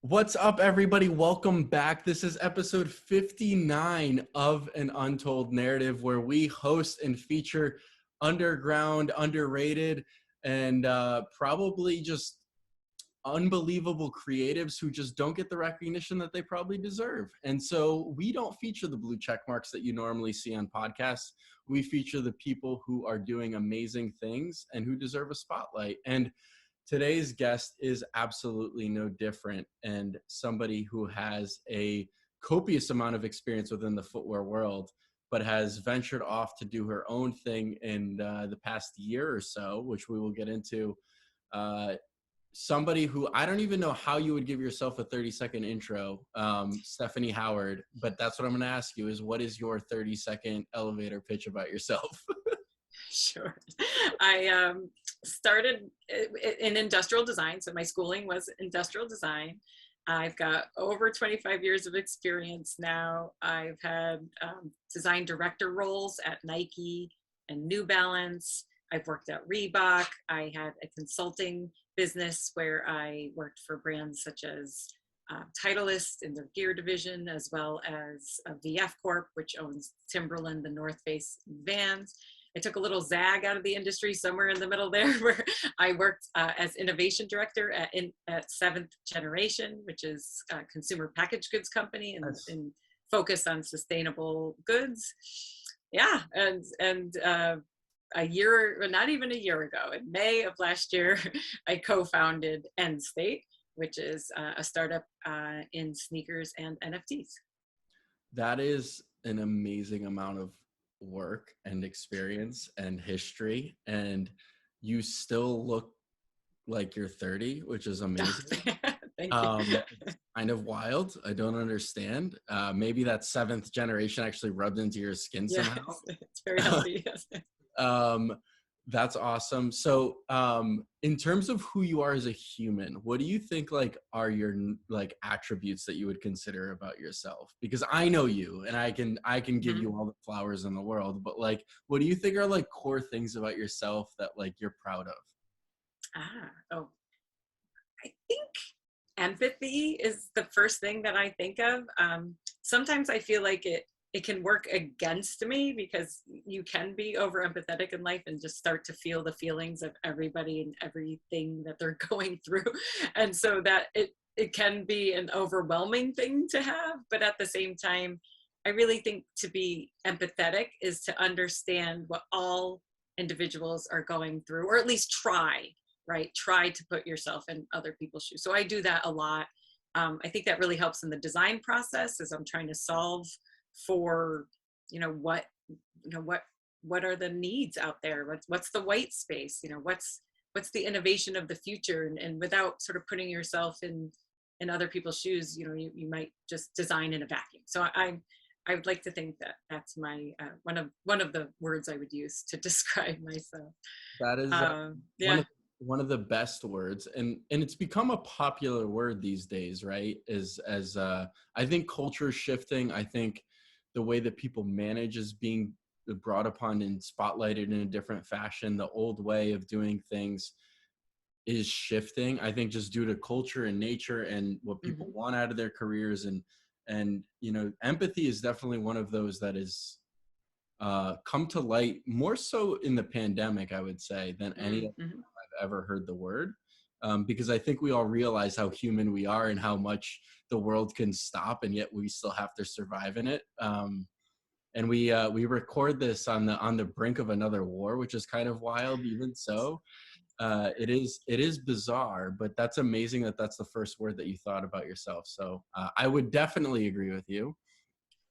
What's up, everybody? Welcome back. This is episode 59 of An Untold Narrative, where we host and feature underground, underrated, and probably just unbelievable creatives who just don't get the recognition that they probably deserve. And so we don't feature the blue check marks that you normally see on podcasts. We feature the people who are doing amazing things and who deserve a spotlight. And today's guest is absolutely no different, and somebody who has a copious amount of experience within the footwear world, but has ventured off to do her own thing in the past year or so, which we will get into. Somebody who I don't even know how you would give yourself a 30-second intro, Stephanie Howard, but that's what I'm going to ask you is, what is your 30-second elevator pitch about yourself? Sure. I started in industrial design, so my schooling was industrial design. I've got over 25 years of experience now. I've had design director roles at Nike and New Balance. I've worked at Reebok. I had a consulting business where I worked for brands such as Titleist in their gear division, as well as VF Corp, which owns Timberland, the North Face Vans. I took a little zag out of the industry somewhere in the middle there, where I worked as innovation director at Seventh Generation, which is a consumer packaged goods company and focused on sustainable goods. Yeah, and not even a year ago, in May of last year, I co-founded Endstate, which is a startup in sneakers and NFTs. That is an amazing amount of work and experience and history, and you still look like you're 30, which is amazing. Thank you. It's kind of wild. I don't understand. Maybe that seventh generation actually rubbed into your skin somehow. Yes, it's very healthy. Yes. That's awesome. So in terms of who you are as a human, what do you think are your attributes that you would consider about yourself? Because I know you and I can give you all the flowers in the world, but what do you think are core things about yourself that you're proud of? I think empathy is the first thing that I think of. Sometimes I feel like it can work against me, because you can be over empathetic in life and just start to feel the feelings of everybody and everything that they're going through. And so that it can be an overwhelming thing to have. But at the same time, I really think to be empathetic is to understand what all individuals are going through, or at least try to put yourself in other people's shoes. So I do that a lot. I think that really helps in the design process as I'm trying to solve for what are the needs out there, what's the white space, what's the innovation of the future, and without sort of putting yourself in other people's shoes, you might just design in a vacuum. So I would like to think that that's my one of the words I would use to describe myself. That is one of the best words, and it's become a popular word these days, right? As I think culture is shifting. I think the way that people manage is being brought upon and spotlighted in a different fashion. The old way of doing things is shifting, I think, just due to culture and nature and what people want out of their careers. And empathy is definitely one of those that is come to light more so in the pandemic, I would say, than any other time I've ever heard the word. Because I think we all realize how human we are and how much the world can stop, and yet we still have to survive in it. And we record this on the brink of another war, which is kind of wild. Even so, it is bizarre, but that's amazing that that's the first word that you thought about yourself. So I would definitely agree with you.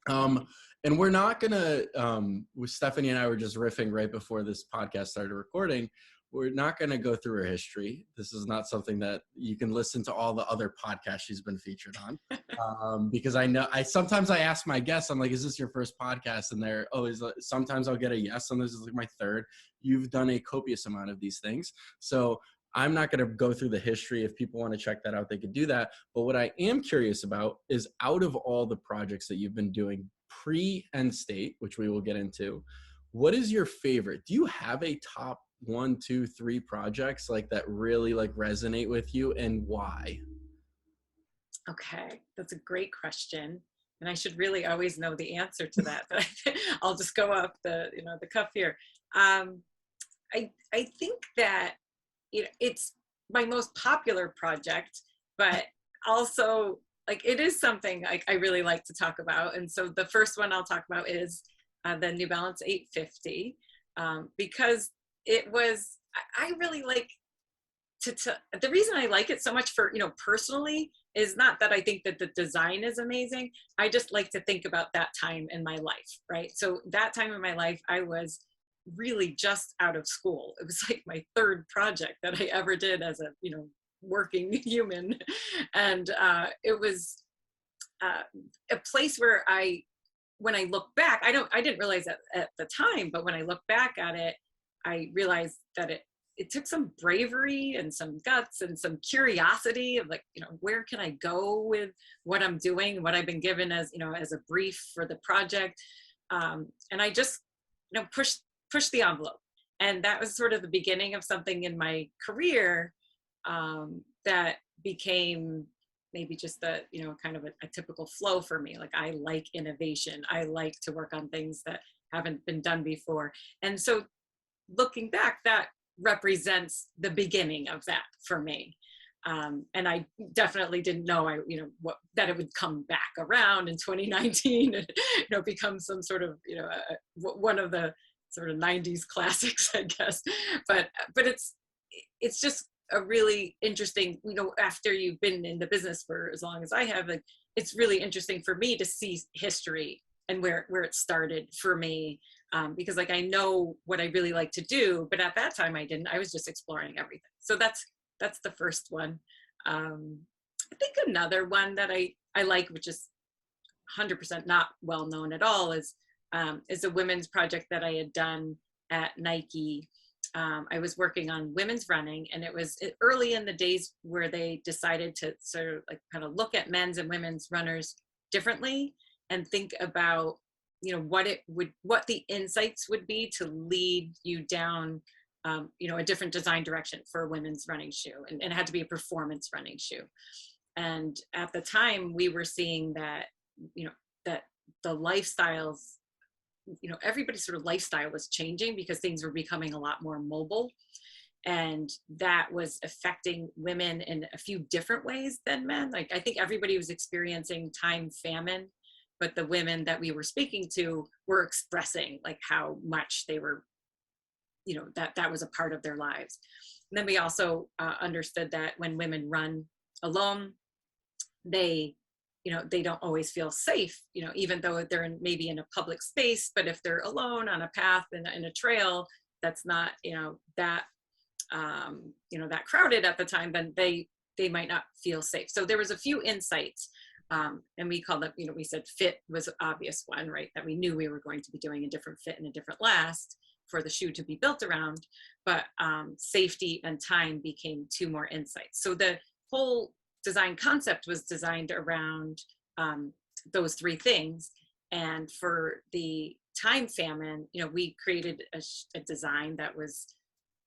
And we're not gonna. Stephanie and I were just riffing right before this podcast started recording. We're not going to go through her history. This is not something that you can listen to all the other podcasts she's been featured on. Because I sometimes I ask my guests, I'm like, is this your first podcast? And they're always, sometimes I'll get a yes. Sometimes it's my third. You've done a copious amount of these things. So I'm not going to go through the history. If people want to check that out, they could do that. But what I am curious about is, out of all the projects that you've been doing pre-Endstate, which we will get into, what is your favorite? Do you have a top 1, 2, 3 projects that really resonate with you, and why? Okay, that's a great question. And I should really always know the answer to that, but I'll just go up the cuff here. Um, I think that it's my most popular project, but also like it is something I really like to talk about. And so the first one I'll talk about is the New Balance 850, because it was, I really like the reason I like it so much for, personally, is not that I think that the design is amazing. I just like to think about that time in my life, right? So that time in my life, I was really just out of school. It was like my third project that I ever did as a, working human. And it was a place where when I look back, I didn't realize that at the time, but when I look back at it, I realized that it took some bravery and some guts and some curiosity of like, where can I go with what I'm doing, what I've been given as, as a brief for the project. And I just, push the envelope. And that was sort of the beginning of something in my career that became maybe just kind of a typical flow for me. Like I like innovation. I like to work on things that haven't been done before. And so looking back, that represents the beginning of that for me. And I definitely didn't know that it would come back around in 2019 and become some sort of one of the sort of 90s classics, I guess. But it's just a really interesting, after you've been in the business for as long as I have, like it's really interesting for me to see history and where it started for me. Because like I know what I really like to do, but at that time I didn't. I was just exploring everything. So that's the first one. I think another one that I like, which is 100% not well known at all, is a women's project that I had done at Nike. I was working on women's running, and it was early in the days where they decided to sort of like kind of look at men's and women's runners differently and think about what the insights would be to lead you down a different design direction for a women's running shoe, and it had to be a performance running shoe. And at the time we were seeing that that the lifestyles, everybody's sort of lifestyle was changing because things were becoming a lot more mobile, and that was affecting women in a few different ways than men. Like I think everybody was experiencing time famine, but the women that we were speaking to were expressing like how much they were, that was a part of their lives. And then we also understood that when women run alone, they don't always feel safe, even though they're maybe in a public space, but if they're alone on a path in a trail that's not, that crowded at the time, then they might not feel safe. So there was a few insights. And we called it, we said fit was an obvious one, right? That we knew we were going to be doing a different fit and a different last for the shoe to be built around, but safety and time became two more insights. So the whole design concept was designed around those three things. And for the time famine, we created a design that was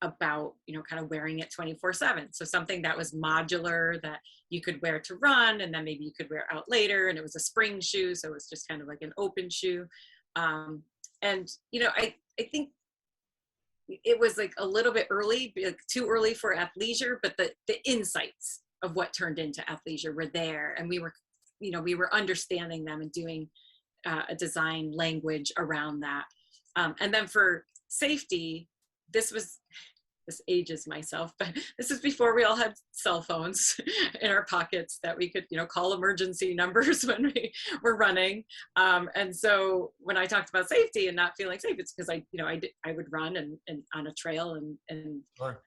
about, kind of wearing it 24/7. So something that was modular, that you could wear to run, and then maybe you could wear out later. And it was a spring shoe, so it was just kind of like an open shoe. And, I think it was like a little bit early, like too early for athleisure, but the insights of what turned into athleisure were there. And we were understanding them and doing a design language around that. And then for safety, this ages myself, but this is before we all had cell phones in our pockets that we could, call emergency numbers when we were running. And so when I talked about safety and not feeling safe, it's because I would run and on a trail and Sure.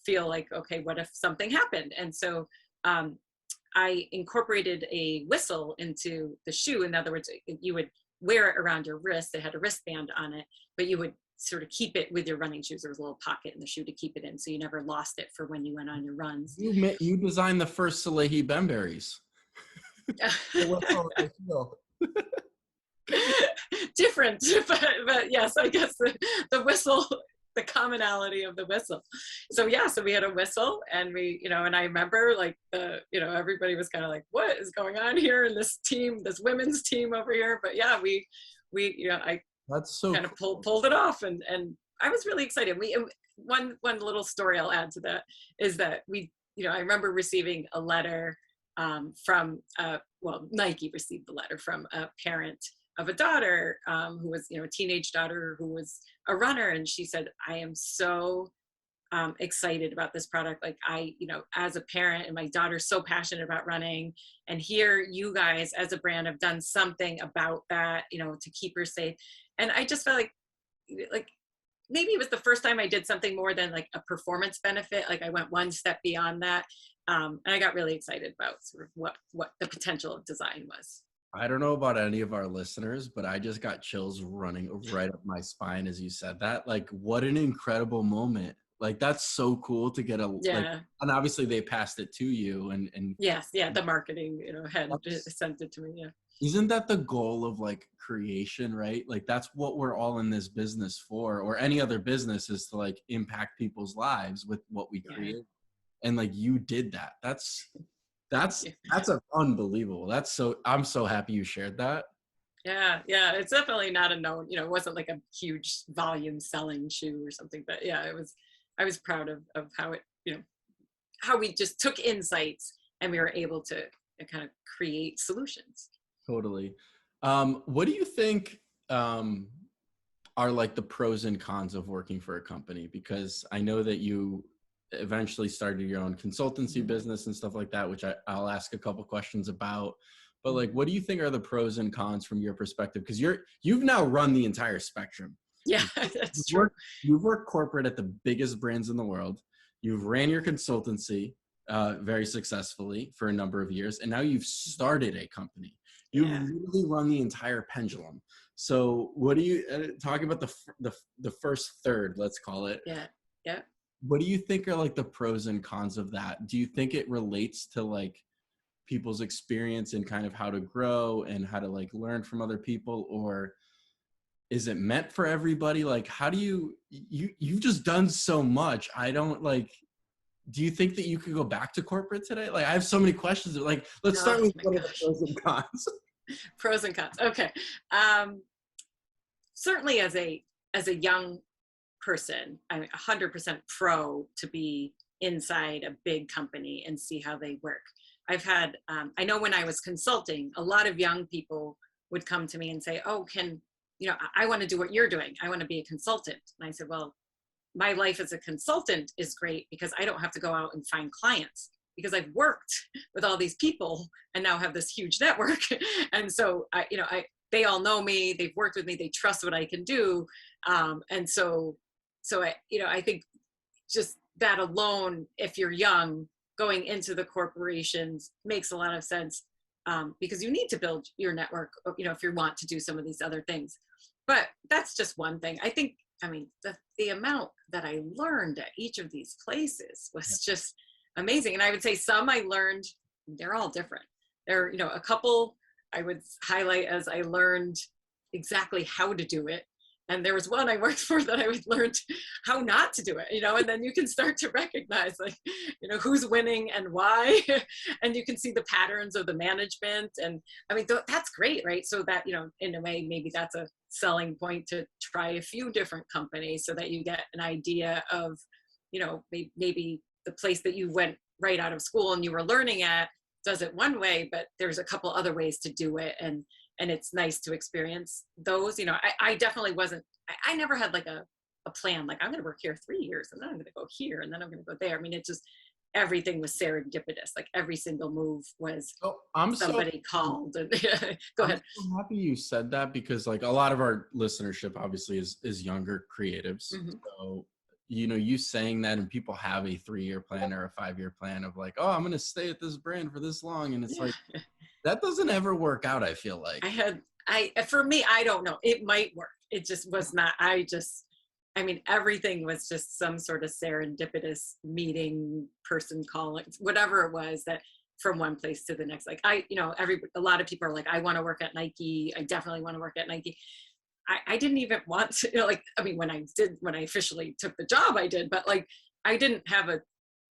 Feel like, okay, what if something happened? And so I incorporated a whistle into the shoe. In other words, you would wear it around your wrist. It had a wristband on it, but you would sort of keep it with your running shoes. There was a little pocket in the shoe to keep it in, so you never lost it for when you went on your runs. You designed the first Salehi Bemberries. Different, but yes, I guess the whistle the commonality of the whistle. So yeah, so we had a whistle, and we, and I remember like everybody was kind of like, what is going on here in this team, this women's team over here? But yeah, I That's so kind of cool. pulled it off, and I was really excited. One little story I'll add to that is that I remember receiving a letter from Nike received the letter from a parent of a daughter who was, a teenage daughter who was a runner, and she said, I am so excited about this product. Like as a parent, and my daughter's so passionate about running, and here you guys as a brand have done something about that, to keep her safe. And I just felt like maybe it was the first time I did something more than like a performance benefit. Like I went one step beyond that. And I got really excited about sort of what the potential of design was. I don't know about any of our listeners, but I just got chills running right up my spine as you said that. Like, what an incredible moment. Like, that's so cool to get and obviously they passed it to you and yes. Yeah. The marketing, head sent it to me. Yeah. Isn't that the goal of like creation, right? Like that's what we're all in this business for, or any other business, is to like impact people's lives with what we create. And like you did that. That's unbelievable. I'm so happy you shared that. Yeah. It's definitely not a known, it wasn't like a huge volume selling shoe or something, but yeah, I was proud of how it, how we just took insights and we were able to kind of create solutions. Totally. What do you think are like the pros and cons of working for a company? Because I know that you eventually started your own consultancy business and stuff like that, which I'll ask a couple questions about. But like, what do you think are the pros and cons from your perspective? Because you've now run the entire spectrum. Yeah, that's true. You've worked corporate at the biggest brands in the world. You've ran your consultancy very successful for a number of years, and now you've started a company. You've really run the entire pendulum. So what do you talk about the first third, let's call it? Yeah. What do you think are like the pros and cons of that? Do you think it relates to like people's experience and kind of how to grow and how to like learn from other people, or is it meant for everybody? Like, how do you've just done so much. I don't like, do you think that you could go back to corporate today? Like, I have so many questions. Like, let's start with one of the pros and cons. Pros and cons. Okay. Certainly as a young person, I'm 100% pro to be inside a big company and see how they work. I've had, I know when I was consulting, a lot of young people would come to me and say, oh, I want to do what you're doing. I want to be a consultant. And I said, well, my life as a consultant is great because I don't have to go out and find clients, because I've worked with all these people and now have this huge network. And so they all know me, they've worked with me, they trust what I can do. And so I think just that alone, if you're young, going into the corporations makes a lot of sense, because you need to build your network, if you want to do some of these other things. But that's just one thing. I think, the amount that I learned at each of these places was just amazing. And I would say some I learned, they're all different. There are, a couple I would highlight as I learned exactly how to do it. And there was one I worked for that I learned how not to do it, and then you can start to recognize who's winning and why, and you can see the patterns of the management. And that's great, right? So that, in a way, maybe that's a selling point to try a few different companies so that you get an idea of, maybe the place that you went right out of school and you were learning at does it one way, but there's a couple other ways to do it. And it's nice to experience those. I definitely wasn't, I never had like a plan, like I'm going to work here 3 years and then I'm going to go here and then I'm going to go there. It just, everything was serendipitous. Like every single move was somebody called. And go ahead. I'm so happy you said that, because like a lot of our listenership obviously is younger creatives. Mm-hmm. So, you saying that, and people have a 3-year plan or a 5-year plan of like, oh, I'm going to stay at this brand for this long. And it's like, that doesn't ever work out, I feel like. For me, I don't know. It might work. It just was not. Everything was just some sort of serendipitous meeting, person calling, whatever it was, that from one place to the next. Like a lot of people are like, I want to work at Nike. I definitely want to work at Nike. I didn't even want to, like, I mean, when I officially took the job, I did, but like, I didn't have a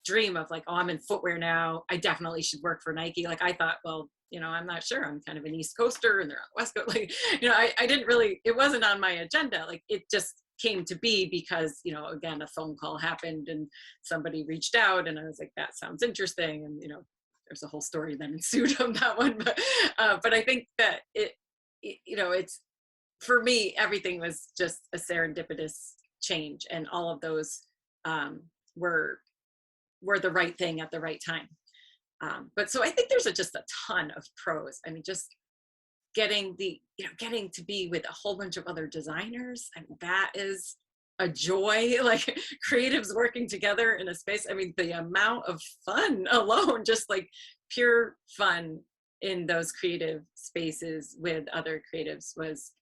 dream of like, oh, I'm in footwear now, I definitely should work for Nike. Like, I thought, well, I'm not sure, I'm kind of an East Coaster and they're on the West Coast. Like, I didn't really, it wasn't on my agenda. Like, it just came to be because, again, a phone call happened and somebody reached out and I was like, that sounds interesting. And, there's a whole story that ensued on that one. But I think that it's, for me, everything was just a serendipitous change, and all of those were the right thing at the right time. But so I think there's just a ton of pros. I mean, just getting to be with a whole bunch of other designers, and that is a joy. Like, creatives working together in a space. I mean, the amount of fun alone, just like pure fun in those creative spaces with other creatives was,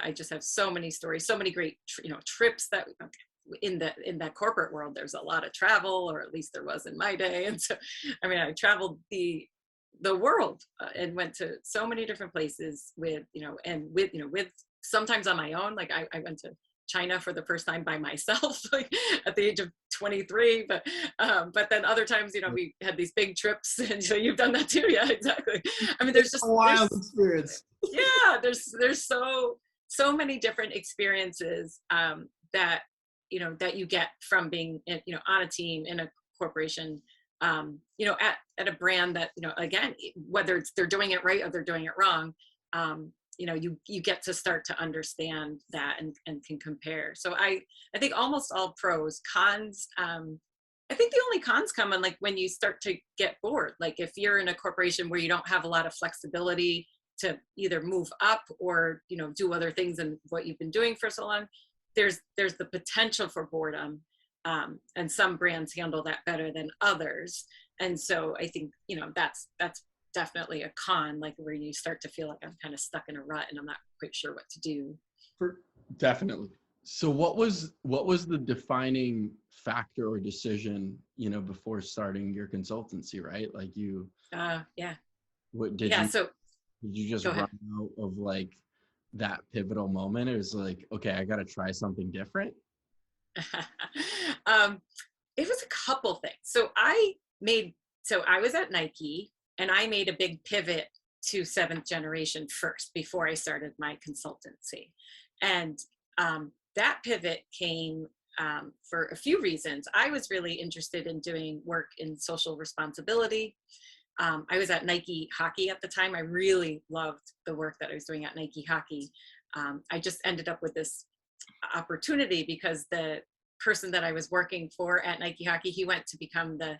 I just have so many stories, so many great, trips that in that corporate world, there's a lot of travel, or at least there was in my day. And so, I mean, I traveled the world and went to so many different places with sometimes on my own. Like, I went to China for the first time by myself, like at the age of 23. But then other times, we had these big trips, and so you've done that too. Yeah, exactly. I mean, there's just a wild experience. Yeah, there's so many different experiences that that you get from being on a team in a corporation, at a brand that, again, whether they're doing it right or they're doing it wrong, you get to start to understand that and can compare. So I think almost all pros. Cons, I think the only cons come in, like, when you start to get bored. Like, if you're in a corporation where you don't have a lot of flexibility to either move up or do other things than what you've been doing for so long, there's the potential for boredom, and some brands handle that better than others. And so I think that's definitely a con, like, where you start to feel like I'm kind of stuck in a rut and I'm not quite sure what to do. Definitely. So what was the defining factor or decision, before starting your consultancy, right? Like, Yeah. What did yeah you so did you just run out of like that pivotal moment? It was like, okay, I got to try something different. It was a couple things. So I was at Nike, and I made a big pivot to 7th generation first before I started my consultancy. And that pivot came for a few reasons. I was really interested in doing work in social responsibility. I was at Nike Hockey at the time. I really loved the work that I was doing at Nike Hockey. I just ended up with this opportunity because the person that I was working for at Nike Hockey, he went to become the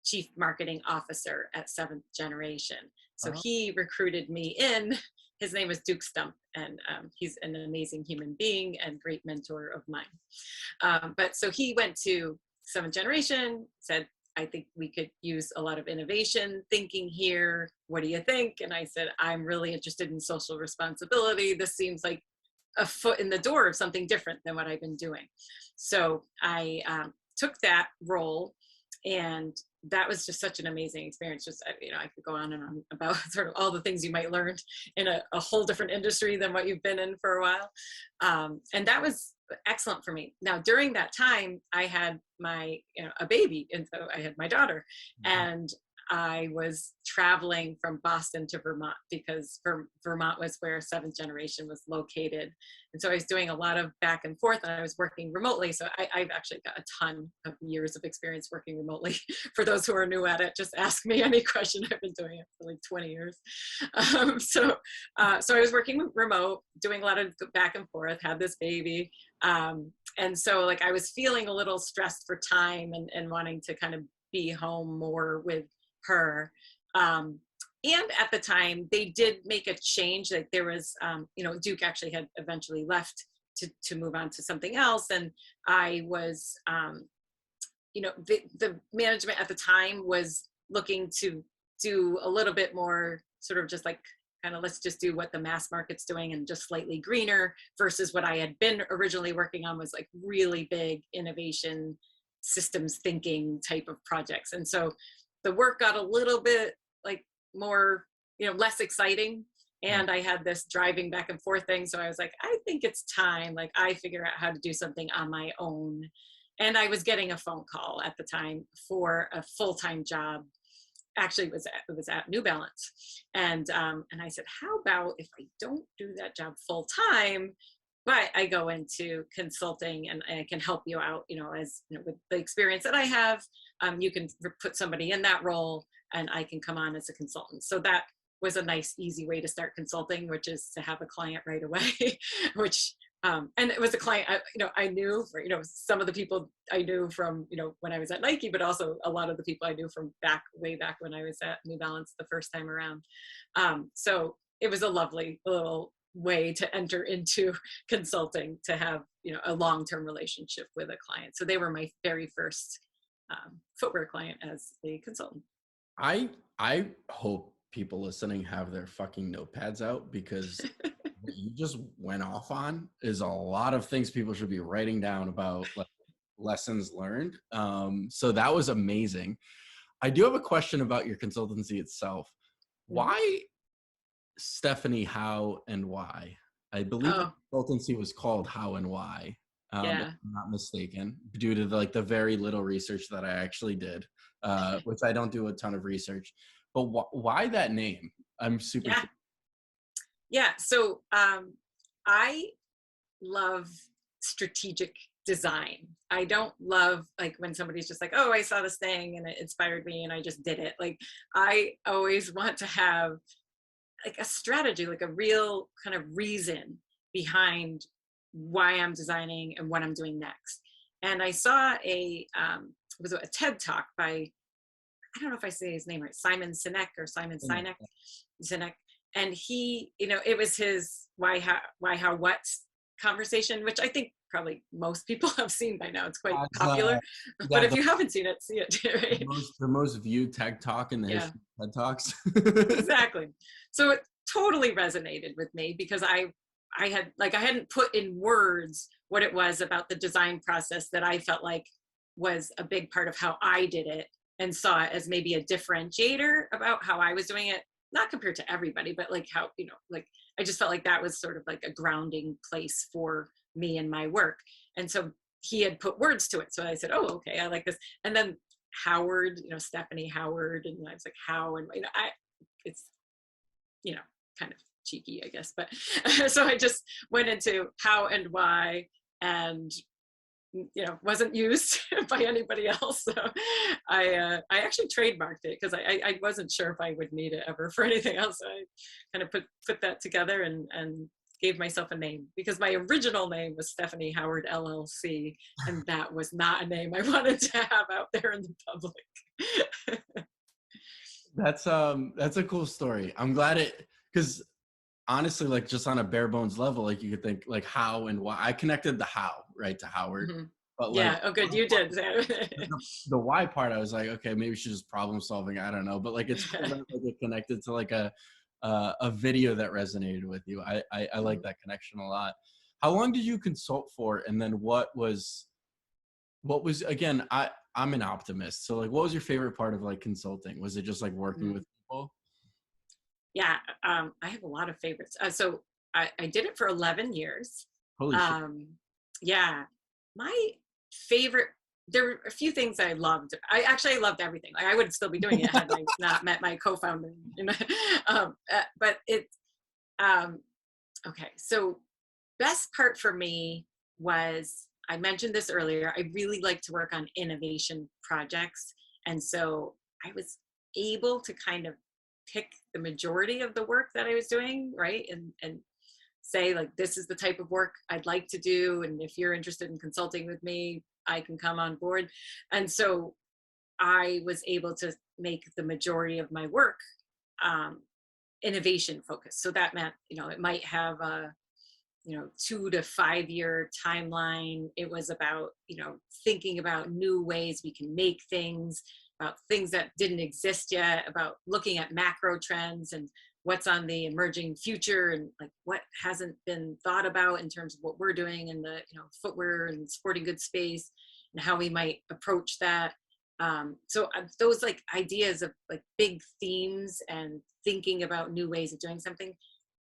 chief marketing officer at 7th generation. So he recruited me in. His name is Duke Stump, and he's an amazing human being and great mentor of mine. But so he went to 7th generation, said, I think we could use a lot of innovation thinking here. What do you think? And I said, I'm really interested in social responsibility. This seems like a foot in the door of something different than what I've been doing. So I took that role, and that was just such an amazing experience. Just, I could go on and on about sort of all the things you might learn in a whole different industry than what you've been in for a while. And that was excellent for me. Now, during that time, I had a baby, and so I had my daughter, and I was traveling from Boston to Vermont because Vermont was where 7th generation was located. And so I was doing a lot of back and forth, and I was working remotely. So I've actually got a ton of years of experience working remotely. For those who are new at it, just ask me any question. I've been doing it for like 20 years. So I was working remote, doing a lot of back and forth, had this baby. And so like I was feeling a little stressed for time and wanting to kind of be home more with her. And at the time they did make a change. Like there was, Duke actually had eventually left to move on to something else. And I was, the management at the time was looking to do a little bit more sort of just like, kind of let's just do what the mass market's doing and just slightly greener, versus what I had been originally working on was like really big innovation, systems thinking type of projects. And so the work got a little bit like more, less exciting. Right. And I had this driving back and forth thing. So I was like, I think it's time, like I figure out how to do something on my own. And I was getting a phone call at the time for a full-time job. Actually, it was at New Balance, and I said, how about if I don't do that job full time, but I go into consulting and I can help you out, as with the experience that I have, you can put somebody in that role and I can come on as a consultant. So that was a nice, easy way to start consulting, which is to have a client right away, which and it was a client I knew, for, some of the people I knew from when I was at Nike, but also a lot of the people I knew from way back when I was at New Balance the first time around. So it was a lovely little way to enter into consulting, to have a long-term relationship with a client. So they were my very first footwear client as a consultant. I hope people listening have their fucking notepads out, because what you just went off on is a lot of things people should be writing down about, like lessons learned. So that was amazing. I do have a question about your consultancy itself. Mhm. Why Stephanie How and Why? I believe the Oh, consultancy was called How and Why, if yeah. I'm not mistaken, due to the very little research that I actually did, which I don't do a ton of research. But why that name? I'm super Yeah. curious. Yeah. So I love strategic design. I don't love like when somebody's just like, oh, I saw this thing and it inspired me and I just did it. Like I always want to have like a strategy, like a real kind of reason behind why I'm designing and what I'm doing next. And I saw it was a TED talk by, I don't know if I say his name right, Simon Sinek or Simon Sinek. And he, it was his why, how, what conversation, which I think probably most people have seen by now. It's quite As, popular, but yeah, if you haven't seen it, see it. Right? the most viewed TED Talk in the Yeah, history of TED Talks. exactly. So it totally resonated with me because I hadn't put in words what it was about the design process that I felt like was a big part of how I did it, and saw it as maybe a differentiator about how I was doing it, not compared to everybody, but like how, like I just felt like that was sort of like a grounding place for me and my work. And so he had put words to it. So I said, oh, okay, I like this. And then Howard, Stephanie Howard, and I was like, how, and it's, you know, kind of cheeky, I guess. But so I just went into how and why, and wasn't used by anybody else. So I actually trademarked it because I wasn't sure if I would need it ever for anything else. So I kind of put that together and gave myself a name, because my original name was Stephanie Howard LLC, and that was not a name I wanted to have out there in the public. That's a cool story. I'm glad it, because honestly, like just on a bare bones level, like you could think like how and why. I connected the how right to Howard, Mm-hmm. but like Yeah. Oh, good. You did. the why part, I was like, okay, maybe she's just problem solving. I don't know, but like it's cool that like it connected to like a video that resonated with you. I like that connection a lot. How long did you consult for, and then what was again? I'm an optimist, so like, what was your favorite part of like consulting? Was it just like working with people? Yeah, I have a lot of favorites. So I did it for 11 years. Holy shit! Um, yeah, my favorite, there were a few things I loved. I loved everything. Like, I would still be doing it had I not met my co-founder. But um, okay. So best part for me was, I mentioned this earlier, I really like to work on innovation projects. And so I was able to kind of pick the majority of the work that I was doing, right? And say like, this is the type of work I'd like to do. And if you're interested in consulting with me, I can come on board. And so I was able to make the majority of my work innovation focused. So that meant, it might have a 2 to 5 year timeline. It was about thinking about new ways we can make things, about things that didn't exist yet, about looking at macro trends and what's on the emerging future, and like what hasn't been thought about in terms of what we're doing in the footwear and sporting goods space, and how we might approach that. So those like ideas of like big themes and thinking about new ways of doing something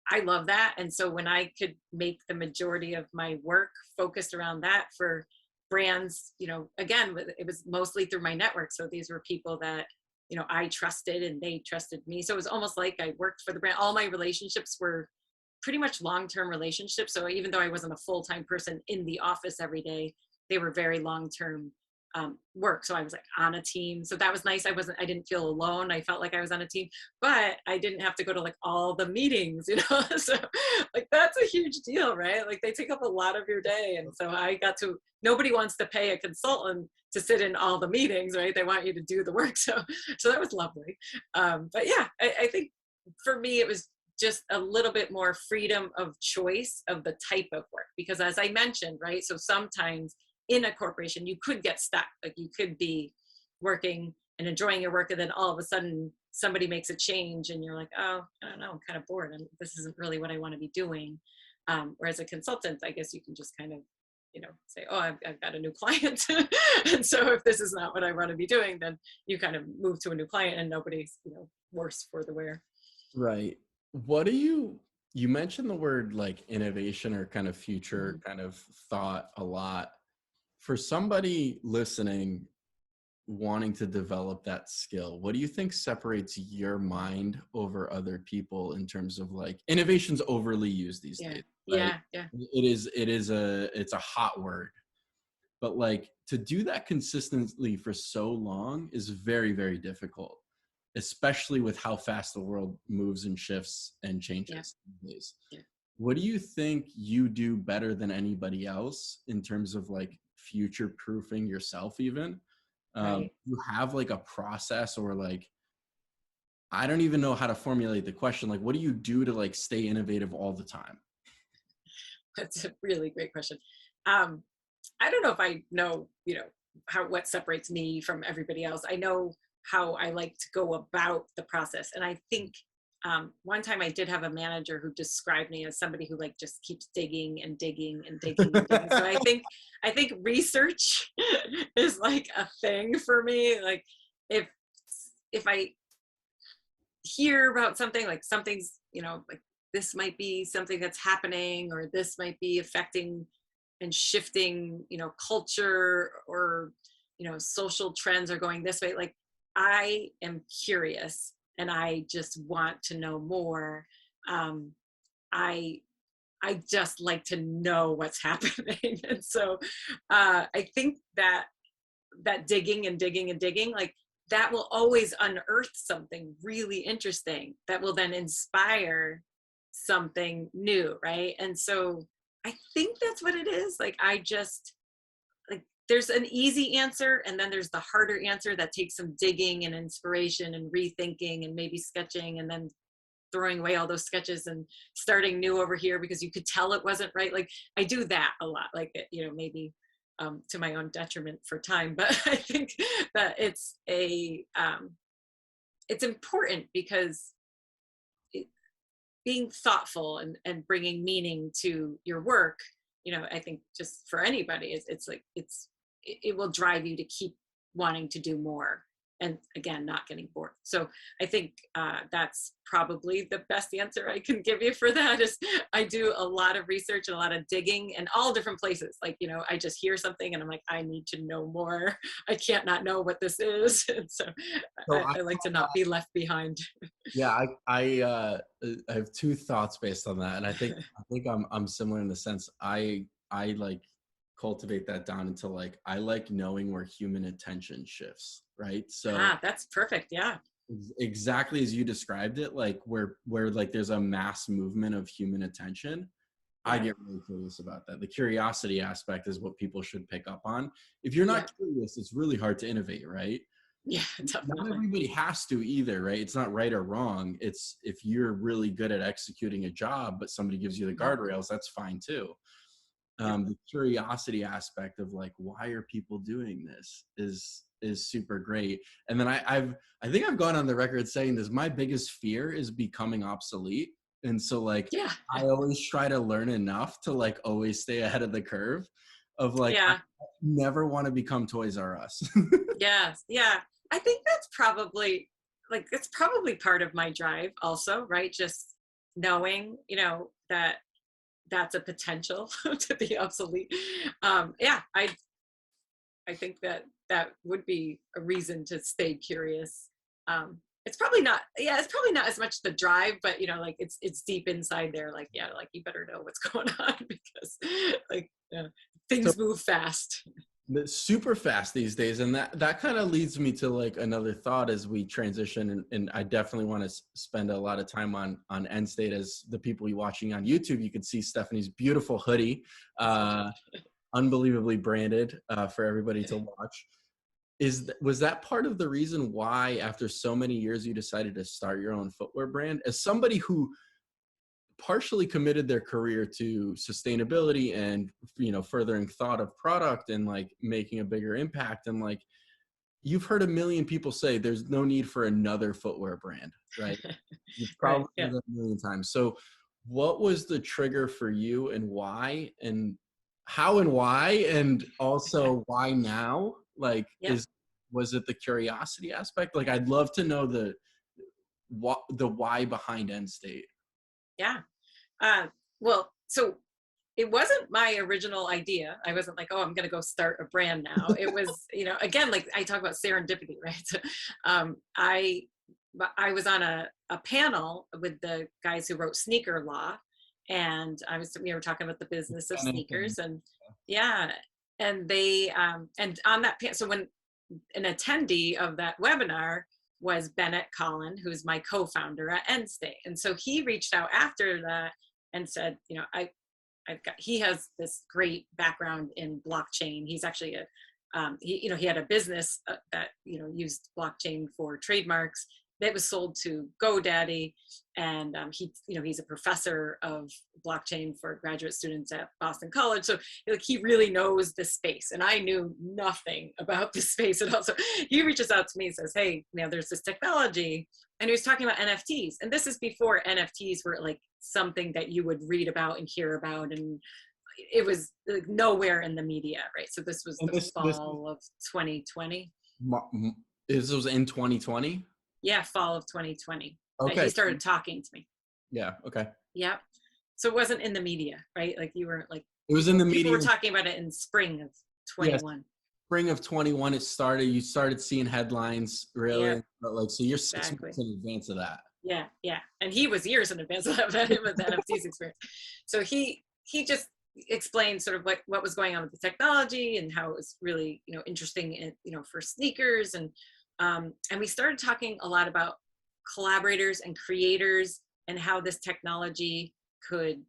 I love that. And so when I could make the majority of my work focused around that for brands, again, it was mostly through my network. So these were people that, I trusted and they trusted me. So it was almost like I worked for the brand. All my relationships were pretty much long-term relationships. So even though I wasn't a full-time person in the office every day, they were very long-term work. So I was like on a team. So that was nice. I didn't feel alone. I felt like I was on a team, but I didn't have to go to like all the meetings, so like that's a huge deal, right? Like they take up a lot of your day. And so nobody wants to pay a consultant to sit in all the meetings, right? They want you to do the work. So that was lovely. But yeah, I think for me, it was just a little bit more freedom of choice of the type of work, because as I mentioned, right? So sometimes in a corporation, you could get stuck. Like you could be working and enjoying your work, and then all of a sudden somebody makes a change and you're like, oh, I don't know, I'm kind of bored and this isn't really what I want to be doing. Whereas a consultant, I guess you can just kind of, say, oh, I've got a new client. And so if this is not what I want to be doing, then you kind of move to a new client and nobody's, worse for the wear. Right. You mentioned the word like innovation or kind of future kind of thought a lot. For somebody listening, wanting to develop that skill, what do you think separates your mind over other people in terms of like innovation's overly used these days, right? Yeah. It's a hot word, but like to do that consistently for so long is very, very difficult, especially with how fast the world moves and shifts and changes these days. Yeah. What do you think you do better than anybody else in terms of like future proofing yourself even? Right. You have like a process, or like, I don't even know how to formulate the question. Like, what do you do to like stay innovative all the time? That's a really great question. I don't know if I know, what separates me from everybody else. I know how I like to go about the process. And I think one time I did have a manager who described me as somebody who like just keeps digging and digging and digging and digging. So I think research is like a thing for me. Like if I hear about something, like something's, like this might be something that's happening, or this might be affecting and shifting, culture, or, social trends are going this way. Like I am curious and I just want to know more. I just like to know what's happening. And so I think that digging and digging and digging, like that will always unearth something really interesting that will then inspire something new, right? And so I think that's what it is. Like I just, like there's an easy answer and then there's the harder answer that takes some digging and inspiration and rethinking and maybe sketching and then throwing away all those sketches and starting new over here because you could tell it wasn't right. Like I do that a lot, like, maybe to my own detriment for time, but I think that it's important because being thoughtful and bringing meaning to your work, I think just for anybody, it will drive you to keep wanting to do more. And again, not getting bored. So I think that's probably the best answer I can give you for that is I do a lot of research and a lot of digging in all different places. Like, I just hear something and I'm like, I need to know more. I can't not know what this is. And so I like to not be left behind. Yeah, I have two thoughts based on that. And I think I'm similar in the sense I like cultivate that down into like, I like knowing where human attention shifts, right? So that's perfect. Yeah. Exactly as you described it, like where like there's a mass movement of human attention. Yeah. I get really curious about that. The curiosity aspect is what people should pick up on. If you're not curious, it's really hard to innovate, right? Yeah, definitely. Not everybody has to either, right? It's not right or wrong. It's if you're really good at executing a job, but somebody gives you the guardrails, that's fine too. The curiosity aspect of like, why are people doing this is super great. And then I think I've gone on the record saying this, my biggest fear is becoming obsolete. And so like, I always try to learn enough to like always stay ahead of the curve of like, I never want to become Toys R Us. Yes. Yeah. I think that's probably part of my drive also, right? Just knowing, that that's a potential to be obsolete. Yeah, I think that that would be a reason to stay curious. It's probably not, yeah, it's probably not as much the drive, but like it's deep inside there. Like, yeah, like you better know what's going on because like So things move fast. it's super fast these days, and that kind of leads me to like another thought as we transition, and I definitely want to spend a lot of time on Endstate. As the people you watching on YouTube, you can see Stephanie's beautiful hoodie, unbelievably branded for everybody to watch. Was that part of the reason why after so many years you decided to start your own footwear brand? As somebody who partially committed their career to sustainability and furthering thought of product and like making a bigger impact, and like you've heard a million people say there's no need for another footwear brand, right? You've Right. probably Yeah. heard that a million times. So what was the trigger for you, and why, and how, and why, and also why now? Like, Yeah. was it the curiosity aspect? Like, I'd love to know the why behind Endstate. Yeah. Well, so it wasn't my original idea. I wasn't like, oh, I'm going to go start a brand now. It was, again, like I talk about serendipity, right? I was on a panel with the guys who wrote Sneaker Law, and we were talking about the business of sneakers, and yeah, and they and on that panel, so when an attendee of that webinar was Bennett Collin, who's my co-founder at Endstate, and so he reached out after that and said, he has this great background in blockchain. He's actually he had a business that used blockchain for trademarks that was sold to GoDaddy, and he's a professor of blockchain for graduate students at Boston College. So like he really knows the space, and I knew nothing about this space at all. So he reaches out to me and says, "Hey, there's this technology," and he was talking about NFTs, and this is before NFTs were like something that you would read about and hear about, and it was like nowhere in the media, right? So this was the fall of 2020. This was in 2020? Yeah, fall of 2020. Okay. That he started talking to me. Yeah. Okay. Yeah. So it wasn't in the media, right? Like you weren't like. It was in the media. People were talking about it in spring of 21. Yes. Spring of 21, it started. You started seeing headlines, really. Yeah. But like, so you're 6 months in advance of that. Yeah, yeah. And he was years in advance of that with the NFTs experience. So he just explained sort of what was going on with the technology and how it was really interesting in, for sneakers, and we started talking a lot about collaborators and creators and how this technology could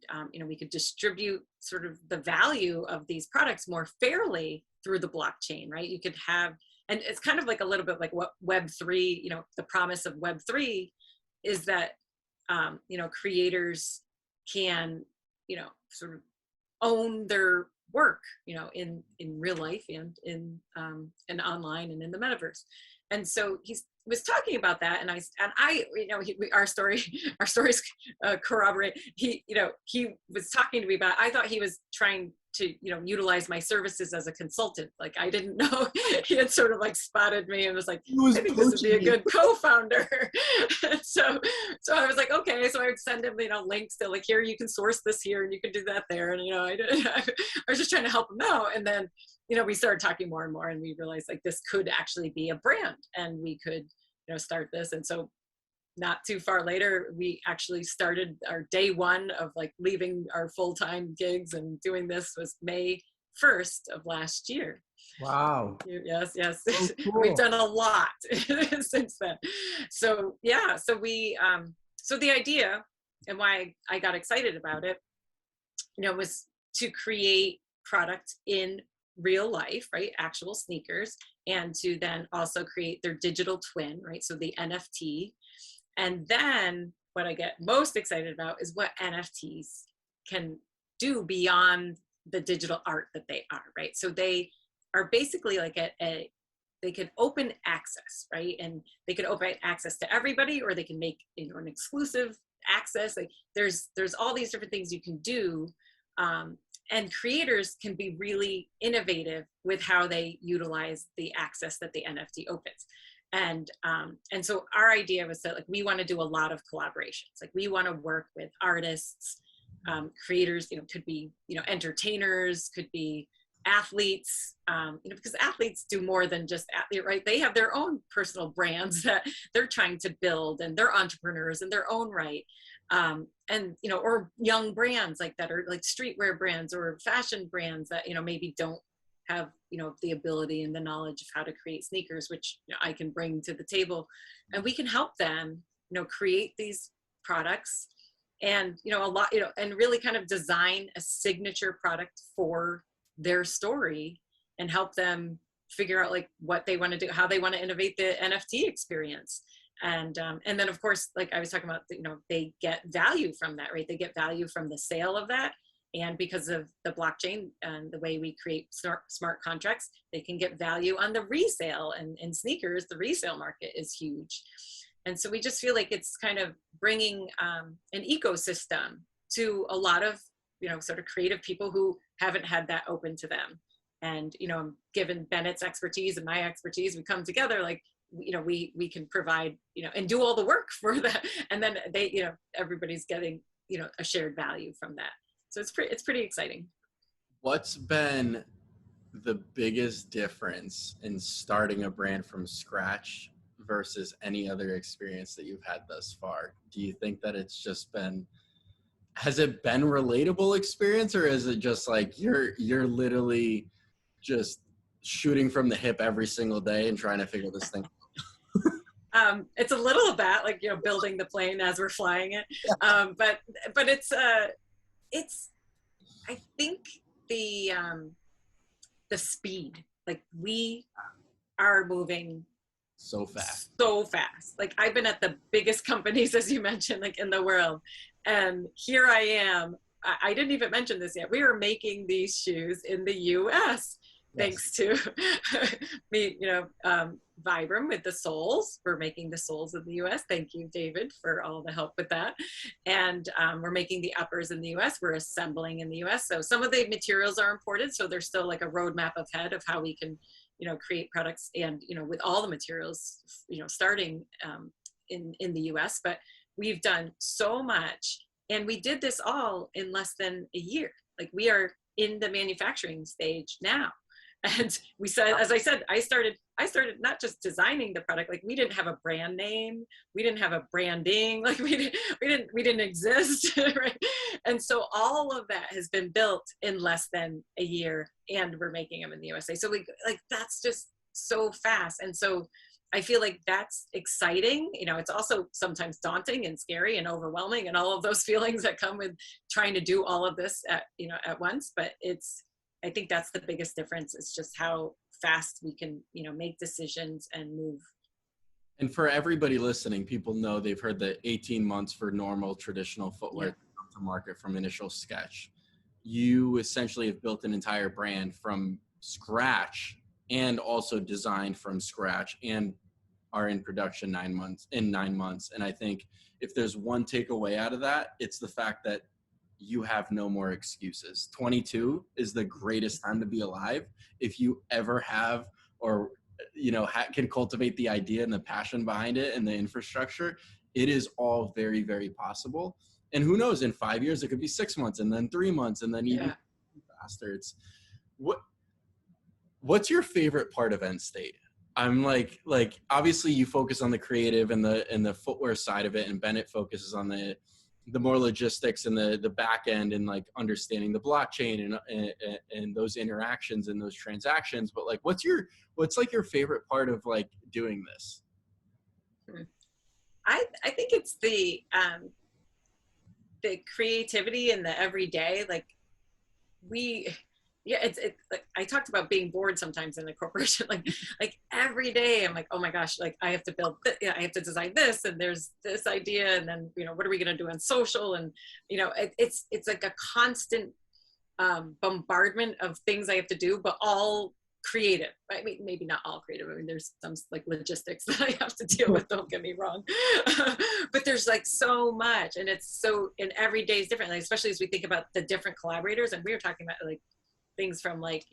we could distribute sort of the value of these products more fairly through the blockchain, right? You could have, and it's kind of like a little bit like what Web3, the promise of Web3 is that creators can sort of own their work in real life and in online and in the metaverse. And so he was talking about that, and I our stories corroborate. He was talking to me about, I thought he was trying to utilize my services as a consultant. Like I didn't know he had sort of like spotted me and was like, I think this would be a good co-founder. so I was like, okay. So I would send him links to like, here you can source this here and you can do that there, and I was just trying to help him out. And then we started talking more and more, and we realized like this could actually be a brand, and we could start this. And so not too far later, we actually started our day one of like leaving our full-time gigs and doing this was May 1st of last year. Wow. Yes. So cool. We've done a lot since then. So yeah, so we so the idea and why I got excited about it, was to create product in real life, right? Actual sneakers, and to then also create their digital twin, right? So the NFT. And then what I get most excited about is what NFTs can do beyond the digital art that they are, right? So they are basically like they can open access, right? And they can open access to everybody, or they can make an exclusive access. Like there's all these different things you can do. And creators can be really innovative with how they utilize the access that the NFT opens. And so our idea was that like we want to do a lot of collaborations. Like we want to work with artists, creators, could be, entertainers, could be athletes, because athletes do more than just athlete, right? They have their own personal brands that they're trying to build, and they're entrepreneurs in their own right. And, or young brands like that, or like streetwear brands or fashion brands that, maybe don't have, the ability and the knowledge of how to create sneakers, which I can bring to the table, and we can help them, create these products and, a lot, and really kind of design a signature product for their story and help them figure out like what they want to do, how they want to innovate the NFT experience. And then of course, like I was talking about, they get value from that, right? They get value from the sale of that. And because of the blockchain and the way we create smart contracts, they can get value on the resale. And in sneakers, the resale market is huge. And so we just feel like it's kind of bringing an ecosystem to a lot of, sort of creative people who haven't had that open to them. And, given Bennett's expertise and my expertise, we come together like, we can provide, and do all the work for that. And then they, everybody's getting, a shared value from that. So it's pretty exciting. What's been the biggest difference in starting a brand from scratch versus any other experience that you've had thus far? Do you think that it's just been, has it been relatable experience, or is it just like you're literally just shooting from the hip every single day and trying to figure this thing out? It's a little of that, like, building the plane as we're flying it. But it's, I think the speed, like we are moving so fast. Like I've been at the biggest companies, as you mentioned, like in the world. And here I am. I didn't even mention this yet. We are making these shoes in the US. Thanks to me, Vibram with the soles. We're making the soles in the US. Thank you, David, for all the help with that. And we're making the uppers in the US. We're assembling in the US. So some of the materials are imported. So there's still like a roadmap ahead of how we can, create products and, with all the materials, starting in the US. But we've done so much. And we did this all in less than a year. Like we are in the manufacturing stage now. And we said, as I said, I started not just designing the product, like we didn't have a brand name, we didn't have a branding, like we didn't exist, right? And so all of that has been built in less than a year, and we're making them in the USA. So like that's just so fast. And so I feel like that's exciting. It's also sometimes daunting and scary and overwhelming and all of those feelings that come with trying to do all of this at once. But I think that's the biggest difference. It's just how fast we can, make decisions and move. And for everybody listening, people know they've heard the 18 months for normal traditional footwear to come to market from initial sketch. You essentially have built an entire brand from scratch and also designed from scratch and are in production 9 months. And I think if there's one takeaway out of that, it's the fact that you have no more excuses. 22 is the greatest time to be alive. If you ever have, or, can cultivate the idea and the passion behind it and the infrastructure, it is all very, very possible. And who knows, in 5 years, it could be 6 months and then 3 months and then even faster. It's what's your favorite part of Endstate? I'm like obviously you focus on the creative and the footwear side of it, and Bennett focuses on the more logistics and the back end and like understanding the blockchain and those interactions and those transactions. But like, what's like your favorite part of like doing this? I think it's the creativity and the everyday, like it's like I talked about being bored sometimes in the corporation, like every day I'm like, oh my gosh, like I have to build I have to design this, and there's this idea, and then what are we going to do on social, and it's like a constant bombardment of things I have to do, but all creative. I mean, maybe not all creative. I mean, there's some like logistics that I have to deal with, don't get me wrong. But there's like so much, and it's so, and every day is different, like, especially as we think about the different collaborators. And we were talking about like things from like,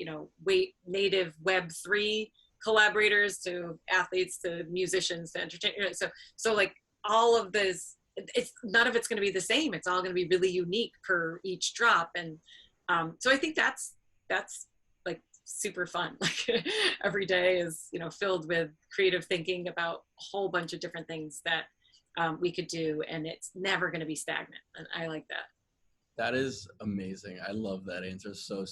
native Web3 collaborators to athletes to musicians to entertainers. So like all of this, it's none of it's going to be the same. It's all going to be really unique per each drop. And so I think that's like super fun. Like every day is, you know, filled with creative thinking about a whole bunch of different things that we could do, and it's never going to be stagnant. And I like that. That is amazing. I love that answer so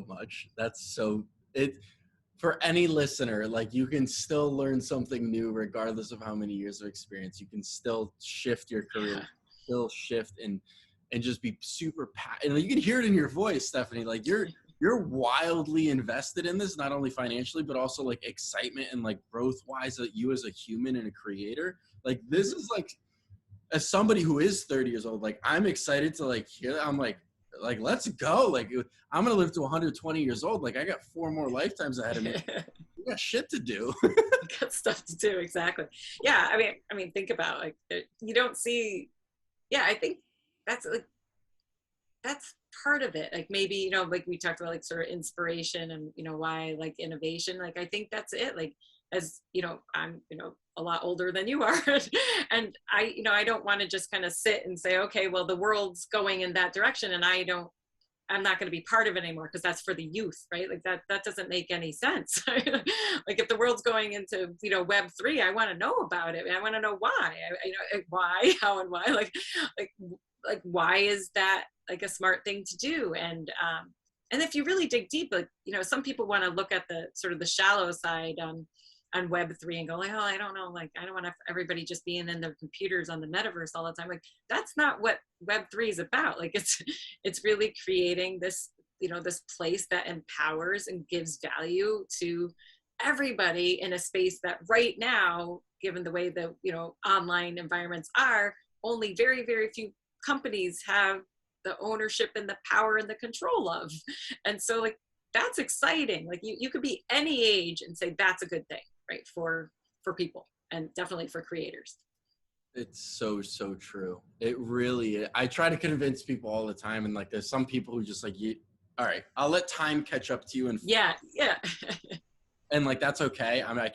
much. That's so it for any listener, like you can still learn something new regardless of how many years of experience. You can still shift your career, still shift and just be super and you can hear it in your voice, Stephanie. Like you're wildly invested in this, not only financially, but also like excitement and like growth wise, that you as a human and a creator. Like this is like, as somebody who is 30 years old, like I'm excited to like hear that. I'm like let's go. Like I'm gonna live to 120 years old. Like I got 4 more lifetimes ahead of me. We got shit to do. Got stuff to do, exactly. Yeah, I mean, think about like you don't see. Yeah, I think that's like that's part of it. Like maybe, you know, like we talked about like sort of inspiration and, you know, why like innovation. Like I think that's it. Like as you know, I'm, you know, a lot older than you are, and I, you know, I don't want to just kind of sit and say, okay, well the world's going in that direction and I'm not going to be part of it anymore because that's for the youth, right? Like that doesn't make any sense. Like if the world's going into, you know, Web3, I want to know about it. I want to know why. You know, why, how, and why. Like why is that like a smart thing to do? And if you really dig deep, like, you know, some people want to look at the sort of the shallow side on Web3 and go like, oh, I don't know, like I don't want everybody just being in their computers on the metaverse all the time. Like that's not what Web3 is about. Like it's really creating this, you know, this place that empowers and gives value to everybody in a space that right now, given the way the, you know, online environments are, only very, very few companies have the ownership and the power and the control of. And so like that's exciting. Like you could be any age and say that's a good thing, right? For people and definitely for creators. It's so true. It really, I try to convince people all the time, and like there's some people who just like, all right, I'll let time catch up to you. And yeah and like that's okay. I mean,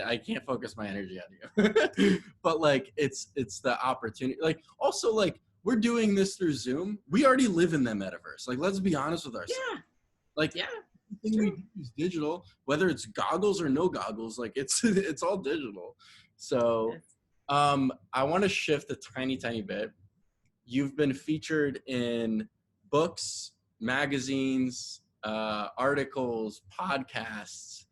I can't focus my energy on you. But like it's the opportunity. Like also like we're doing this through Zoom. We already live in the metaverse. Like let's be honest with ourselves. Yeah. Like yeah. everything we do is digital, whether it's goggles or no goggles. Like it's all digital. So I want to shift a tiny bit. You've been featured in books, magazines, articles, podcasts,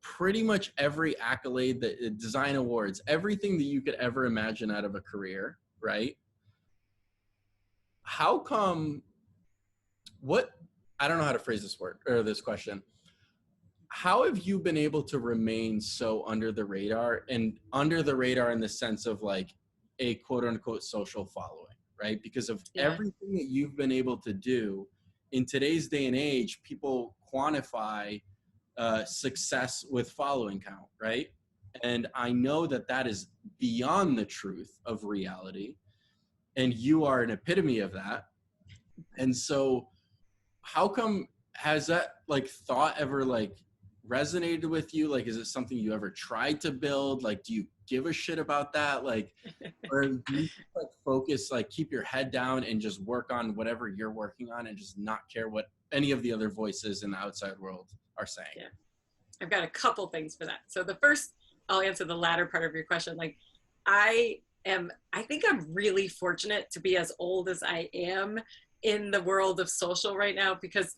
pretty much every accolade, that design awards, everything that you could ever imagine out of a career, right? How come, I don't know how to phrase this word or this question. How have you been able to remain so under the radar in the sense of like a quote unquote social following, right? Because of everything that you've been able to do in today's day and age, people quantify success with following count, right? And I know that is beyond the truth of reality. And you are an epitome of that. And so how come, has that like thought ever like resonated with you? Like, is it something you ever tried to build? Like, do you give a shit about that? Like, or do you like focus, like keep your head down and just work on whatever you're working on and just not care what any of the other voices in the outside world are saying? Yeah. I've got a couple things for that. So the first, I'll answer the latter part of your question. Like I think I'm really fortunate to be as old as I am in the world of social right now, because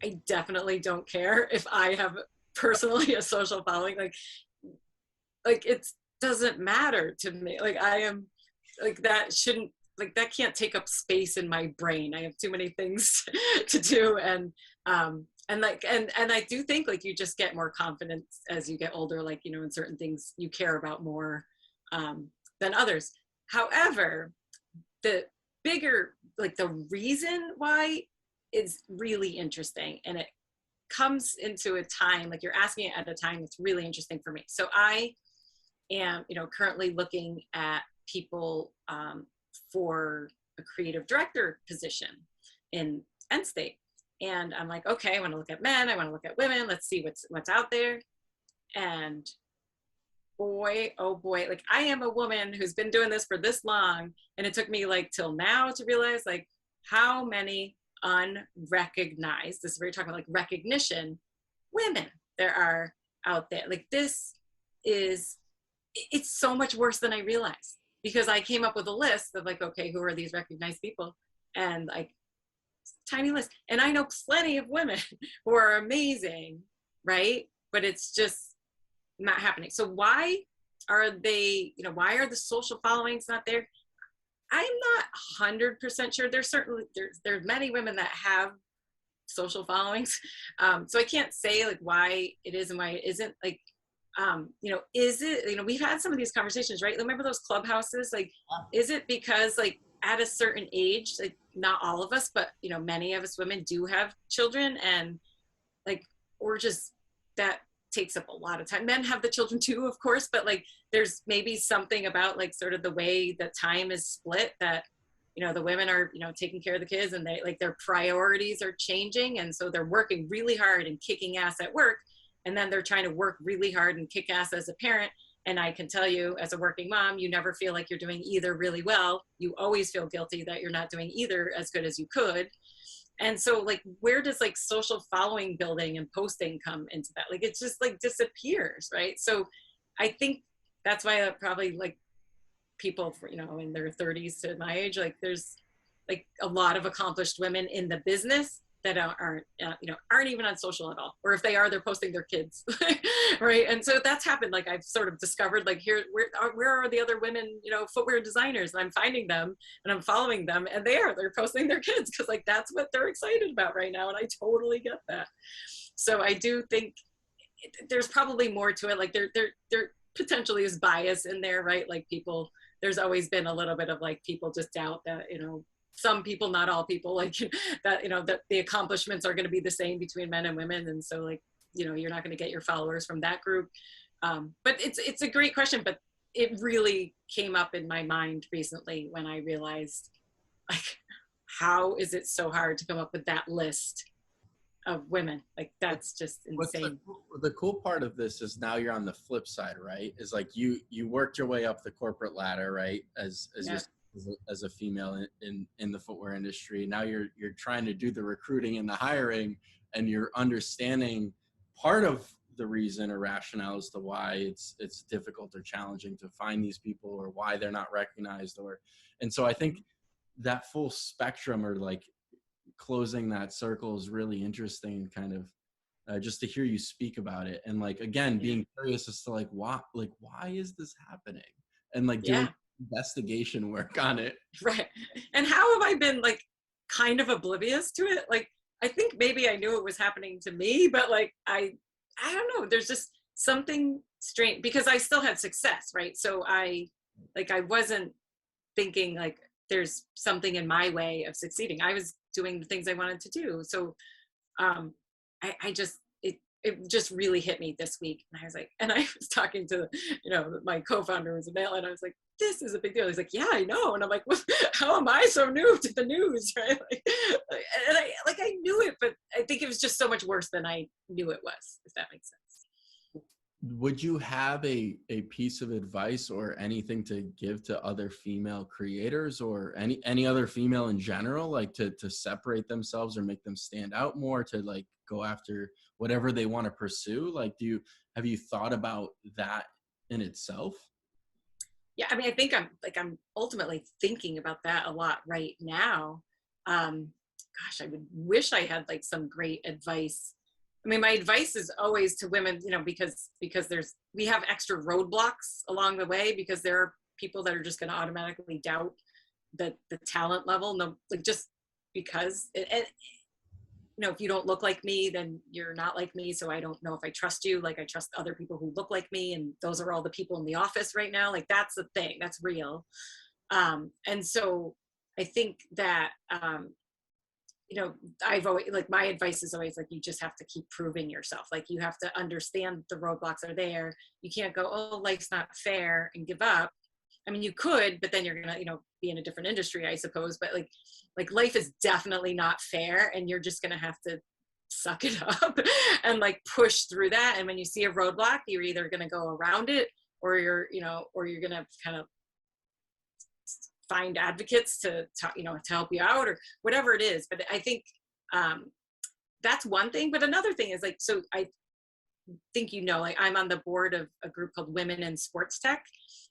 I definitely don't care if I have personally a social following. Like it doesn't matter to me. Like I am, like that shouldn't, like that can't take up space in my brain. I have too many things to do. And I do think like you just get more confident as you get older, like, you know, in certain things you care about more than others. However, the bigger, like the reason why is really interesting, and it comes into a time, like you're asking it at a time that's really interesting for me. So I am, you know, currently looking at people for a creative director position in Endstate. And I'm like, okay, I want to look at men, I want to look at women, let's see what's out there. And boy, oh boy, like I am a woman who's been doing this for this long, and it took me like till now to realize like how many unrecognized, this is where you're talking about like recognition, women there are out there. Like this is, it's so much worse than I realized, because I came up with a list of like, okay, who are these recognized people? And like tiny list. And I know plenty of women who are amazing, right? But it's just not happening. So why are they, you know, why are the social followings not there? I'm not 100% sure. There's certainly, there's many women that have social followings. So I can't say like why it is and why it isn't. Like, you know, is it, you know, we've had some of these conversations, right? Remember those clubhouses? Like, is it because like at a certain age, like not all of us, but you know, many of us women do have children, and like, or just that takes up a lot of time. Men have the children too, of course, but like there's maybe something about like sort of the way that time is split, that you know the women are, you know, taking care of the kids, and they like their priorities are changing, and so they're working really hard and kicking ass at work, and then they're trying to work really hard and kick ass as a parent. And I can tell you, as a working mom, you never feel like you're doing either really well. You always feel guilty that you're not doing either as good as you could. And so like, where does like social following building and posting come into that? Like, it just like disappears, right? So I think that's why probably like people, for, you know, in their 30s to my age, like there's like a lot of accomplished women in the business that aren't you know, aren't even on social at all, or if they are, they're posting their kids. Right? And so that's happened. Like I've sort of discovered like, here, where are the other women, you know, footwear designers, and I'm finding them and I'm following them, and they're posting their kids, because like that's what they're excited about right now, and I totally get that. So I do think there's probably more to it. Like there potentially is bias in there, right? Like people, there's always been a little bit of like people just doubt that, you know, some people, not all people, like that, you know, that the accomplishments are going to be the same between men and women. And so like, you know, you're not going to get your followers from that group. But it's a great question, but it really came up in my mind recently when I realized like, how is it so hard to come up with that list of women? Like that's just insane. The cool part of this is now you're on the flip side, right? Is like you worked your way up the corporate ladder, right? As a female in the footwear industry. Now you're trying to do the recruiting and the hiring, and you're understanding part of the reason or rationale as to why it's difficult or challenging to find these people, or why they're not recognized, and so I think that full spectrum, or like closing that circle, is really interesting, kind of just to hear you speak about it, and like again being curious as to like why is this happening, and like doing investigation work on it. Right. And how have I been like kind of oblivious to it? Like I think maybe I knew it was happening to me, but like I don't know, there's just something strange, because I still had success, right? So I wasn't thinking like there's something in my way of succeeding. I was doing the things I wanted to do. So I just, it just really hit me this week. And I was like, and I was talking to, you know, my co-founder was a male, and I was like, this is a big deal. He's like, yeah, I know. And I'm like, well, how am I so new to the news, right? And I knew it, but I think it was just so much worse than I knew it was, if that makes sense. Would you have a piece of advice or anything to give to other female creators, or any other female in general, like to separate themselves or make them stand out more, to like go after whatever they want to pursue? Like, have you thought about that in itself? Yeah, I mean, I think I'm ultimately thinking about that a lot right now. Gosh, I would wish I had like some great advice. I mean, my advice is always to women, you know, because we have extra roadblocks along the way, because there are people that are just going to automatically doubt the talent level. No, like just because, and you know, if you don't look like me, then you're not like me. So I don't know if I trust you. Like I trust other people who look like me, and those are all the people in the office right now. Like that's the thing, that's real. And so I think that, you know, I've always, like, my advice is always like, you just have to keep proving yourself. Like you have to understand the roadblocks are there. You can't go, oh, life's not fair, and give up. I mean, you could, but then you're gonna, you know, be in a different industry, I suppose. But like life is definitely not fair, and you're just gonna have to suck it up and like push through that. And when you see a roadblock, you're either going to go around it, or you're going to kind of find advocates to help you out or whatever it is. But I think that's one thing. But another thing is like, so I think, like I'm on the board of a group called Women in Sports Tech.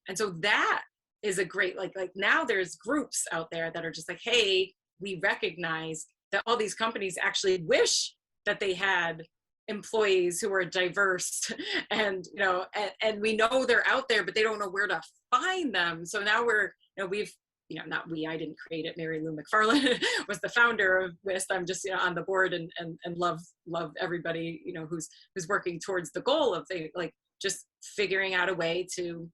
And so that is a great, like now there's groups out there that are just like, hey, we recognize that all these companies actually wish that they had employees who are diverse and, and we know they're out there, but they don't know where to find them. So now we've, not we, I didn't create it. Mary Lou McFarland was the founder of WIST. I'm just, on the board and love everybody, who's working towards the goal of like just figuring out a way to,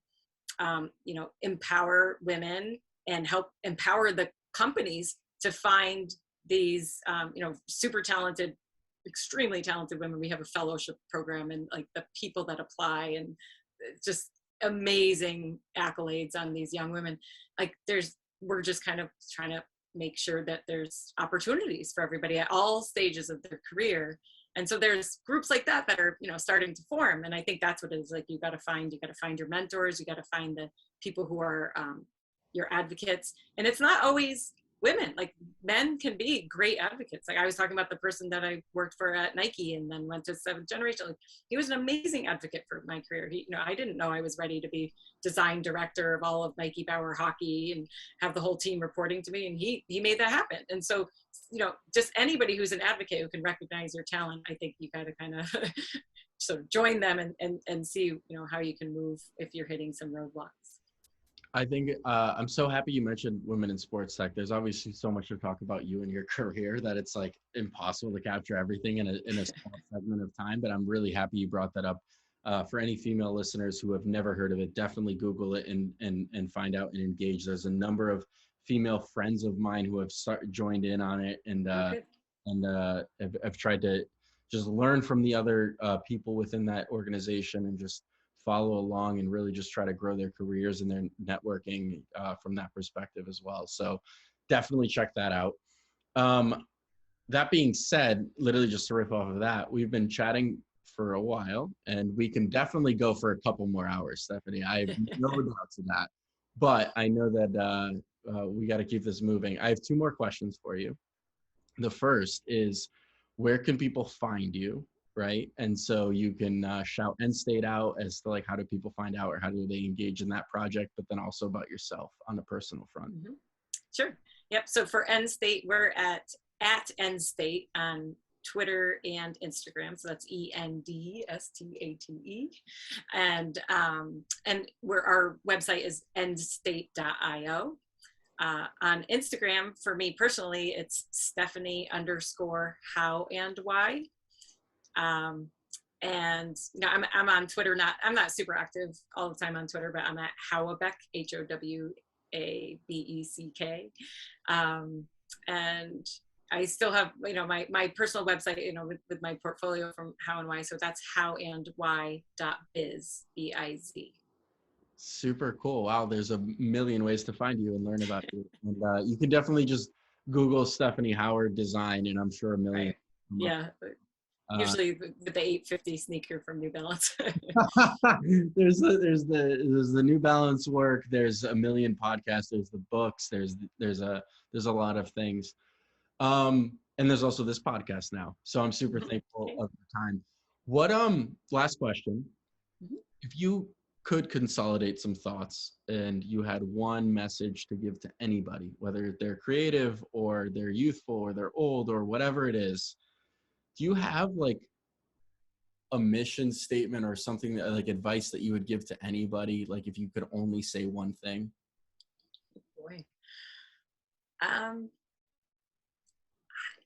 empower women and help empower the companies to find these, super talented, extremely talented women. We have a fellowship program, and like the people that apply, and just amazing accolades on these young women. Like we're just kind of trying to make sure that there's opportunities for everybody at all stages of their career. And so there's groups like that are, starting to form. And I think that's what it is. Like, you got to find your mentors. You got to find the people who are your advocates. And it's not always women. Like, men can be great advocates. Like, I was talking about the person that I worked for at Nike and then went to Seventh Generation. Like, he was an amazing advocate for my career. He, I didn't know I was ready to be design director of all of Nike Bauer hockey and have the whole team reporting to me. And he made that happen. And so, just anybody who's an advocate who can recognize your talent, I think you got to kind of sort of join them and see, how you can move if you're hitting some roadblocks. I think I'm so happy you mentioned Women in Sports Tech. There's obviously so much to talk about you and your career that it's like impossible to capture everything in a small segment of time, but I'm really happy you brought that up. For any female listeners who have never heard of it, definitely Google it and find out and engage. There's a number of female friends of mine who have joined in on it and have tried to just learn from the other people within that organization and just follow along and really just try to grow their careers and their networking from that perspective as well. So definitely check that out. That being said, literally just to riff off of that, we've been chatting for a while and we can definitely go for a couple more hours, Stephanie. I have no doubts of that, but I know that we got to keep this moving. I have two more questions for you. The first is, where can people find you? Right. And so you can shout Endstate out as to like, how do people find out or how do they engage in that project, but then also about yourself on the personal front. Mm-hmm. Sure. Yep. So for Endstate, we're at Endstate on Twitter and Instagram. So that's ENDSTATE. And our website is endstate.io. On Instagram, for me personally, it's Stephanie_how and why. And I'm on Twitter. I'm not super active all the time on Twitter, but I'm at Howabeck, HOWABECK. And I still have, my personal website, with my portfolio from How and Why. So that's howandwhy.biz, BIZ. Super cool. Wow. There's a million ways to find you and learn about you. And you can definitely just Google Stephanie Howard design, and I'm sure a million. Right. Yeah. Usually with the 850 sneaker from New Balance. there's the New Balance work. There's a million podcasts. There's the books. There's a lot of things. And there's also this podcast now. So I'm super thankful of the time. What last question. Mm-hmm. If you could consolidate some thoughts and you had one message to give to anybody, whether they're creative or they're youthful or they're old or whatever it is, do you have like a mission statement or something that, like, advice that you would give to anybody? Like, if you could only say one thing. Boy.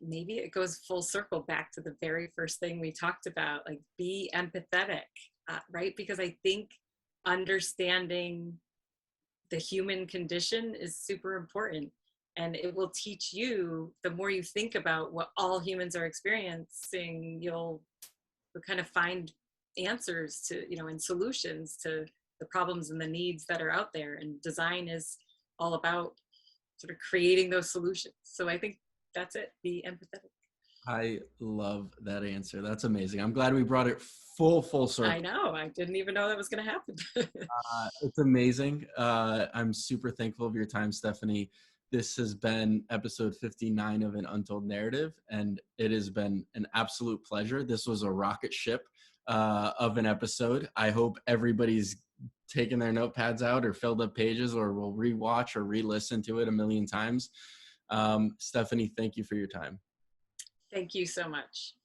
Maybe it goes full circle back to the very first thing we talked about, like, be empathetic, right? Because I think understanding the human condition is super important. And it will teach you, the more you think about what all humans are experiencing, you'll kind of find answers to, and solutions to the problems and the needs that are out there. And design is all about sort of creating those solutions. So I think that's it. Be empathetic. I love that answer. That's amazing. I'm glad we brought it full I circle. know. I didn't even know that was going to happen. It's amazing. I'm super thankful of your time, Stephanie. This has been episode 59 of An Untold Narrative, and it has been an absolute pleasure. This was a rocket ship of an episode. I hope everybody's taken their notepads out or filled up pages or will rewatch or re-listen to it a million times. Stephanie, thank you for your time. Thank you so much.